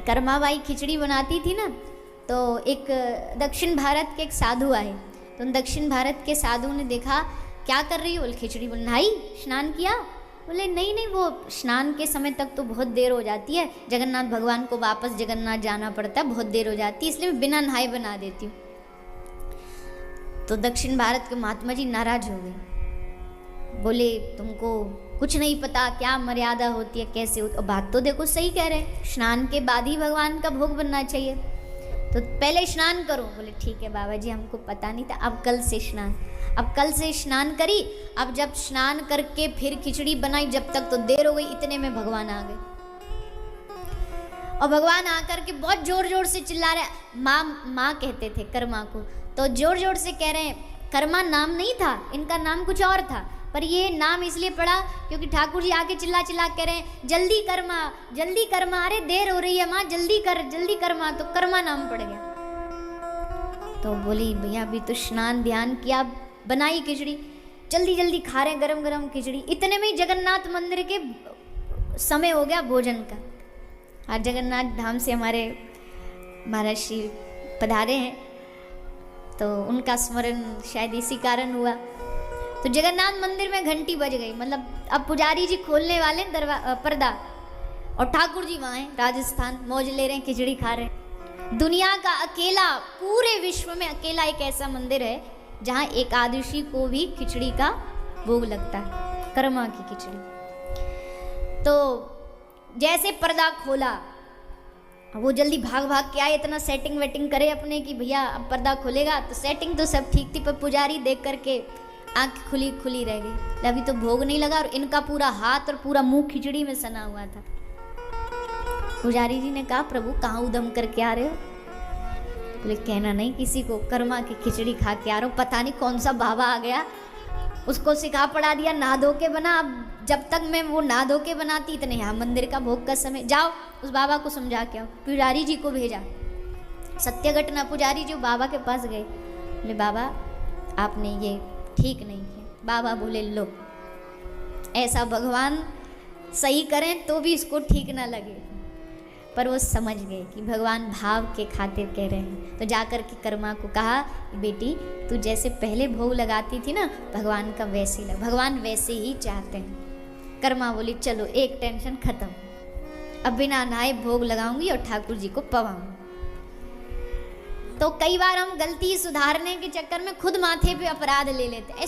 कर्माबाई खिचड़ी बनाती थी ना, तो एक दक्षिण भारत के एक साधु आए। तो उन दक्षिण भारत के साधु ने देखा, क्या कर रही हो? बोले खिचड़ी बन। नहाई, स्नान किया? बोले नहीं नहीं, वो स्नान के समय तक तो बहुत देर हो जाती है, जगन्नाथ भगवान को वापस जगन्नाथ जाना पड़ता है, बहुत देर हो जाती है, इसलिए मैं बिना नहाए बना देती हूँ। तो दक्षिण भारत के महात्मा जी नाराज हो गए, बोले तुमको कुछ नहीं पता, क्या मर्यादा होती है, कैसे होती। और बात तो देखो सही कह रहे हैं, स्नान के बाद ही भगवान का भोग बनना चाहिए, तो पहले स्नान करो। बोले ठीक है बाबा जी, हमको पता नहीं था, अब कल से स्नान। अब कल से स्नान करी। अब जब स्नान करके फिर खिचड़ी बनाई, जब तक तो देर हो गई, इतने में भगवान आ गए। और भगवान आकर के बहुत जोर जोर से चिल्ला रहे, माँ कहते थे कर्मा को, तो जोर जोर से कह रहे हैं, कर्मा नाम नहीं था, इनका नाम कुछ और था, पर ये नाम इसलिए पड़ा क्योंकि ठाकुर जी आके चिल्ला चिल्ला कह रहे हैं जल्दी कर्मा, अरे देर हो रही है माँ, जल्दी कर माँ, तो कर्मा नाम पड़ गया। तो बोली भैया अभी तो स्नान ध्यान किया, बनाई खिचड़ी, जल्दी जल्दी खा रहे गरम गरम खिचड़ी। इतने में ही जगन्नाथ मंदिर के समय हो गया भोजन का। आज जगन्नाथ धाम से हमारे महाराज श्री पधारे हैं, तो उनका स्मरण शायद इसी कारण हुआ। तो जगन्नाथ मंदिर में घंटी बज गई, मतलब अब पुजारी जी खोलने वाले पर्दा, और ठाकुर जी वहाँ हैं राजस्थान, मौज ले रहे हैं, खिचड़ी खा रहे हैं। दुनिया का अकेला, पूरे विश्व में अकेला एक ऐसा मंदिर है जहाँ एकादशी को भी खिचड़ी का भोग लगता है, कर्मा की खिचड़ी। तो जैसे पर्दा खोला, वो जल्दी भाग भाग के आए, इतना सेटिंग वेटिंग करे अपने कि भैया अब पर्दा खुलेगा। तो सेटिंग तो सब ठीक थी, पर पुजारी देख करके आंख खुली खुली रह गई, अभी तो भोग नहीं लगा, और इनका पूरा हाथ और पूरा मुंह खिचड़ी में सना हुआ था। पुजारी जी ने कहा प्रभु कहाँ उदम करके आ रहे हो? बोले कहना नहीं किसी को, कर्मा की खिचड़ी खा के आ रहा हूँ, पता नहीं कौन सा बाबा आ गया, उसको सिखा पढ़ा दिया, नहा धो के बना। अब जब तक मैं वो नहा धो के बनाती, इतने यहाँ मंदिर का भोग का समय, जाओ उस बाबा को समझा के आओ। पुजारी जी को भेजा, सत्य घटना, पुजारी जी बाबा के पास गए, बोले बाबा आपने ये ठीक नहीं किया। बाबा बोले लो, ऐसा भगवान सही करें तो भी इसको ठीक ना लगे, पर वो समझ गए कि भगवान भाव के खातिर कह रहे हैं। तो जाकर के कर्मा को कहा बेटी तू जैसे पहले भोग लगाती थी ना, भगवान का वैसे ही भगवान वैसे ही चाहते हैं। कर्मा बोली चलो एक टेंशन खत्म, अब बिना नहाए भोग लगाऊंगी और ठाकुर जी को पवाऊंगी। तो कई बार हम गलती सुधारने के चक्कर में खुद माथे पे अपराध ले लेते हैं।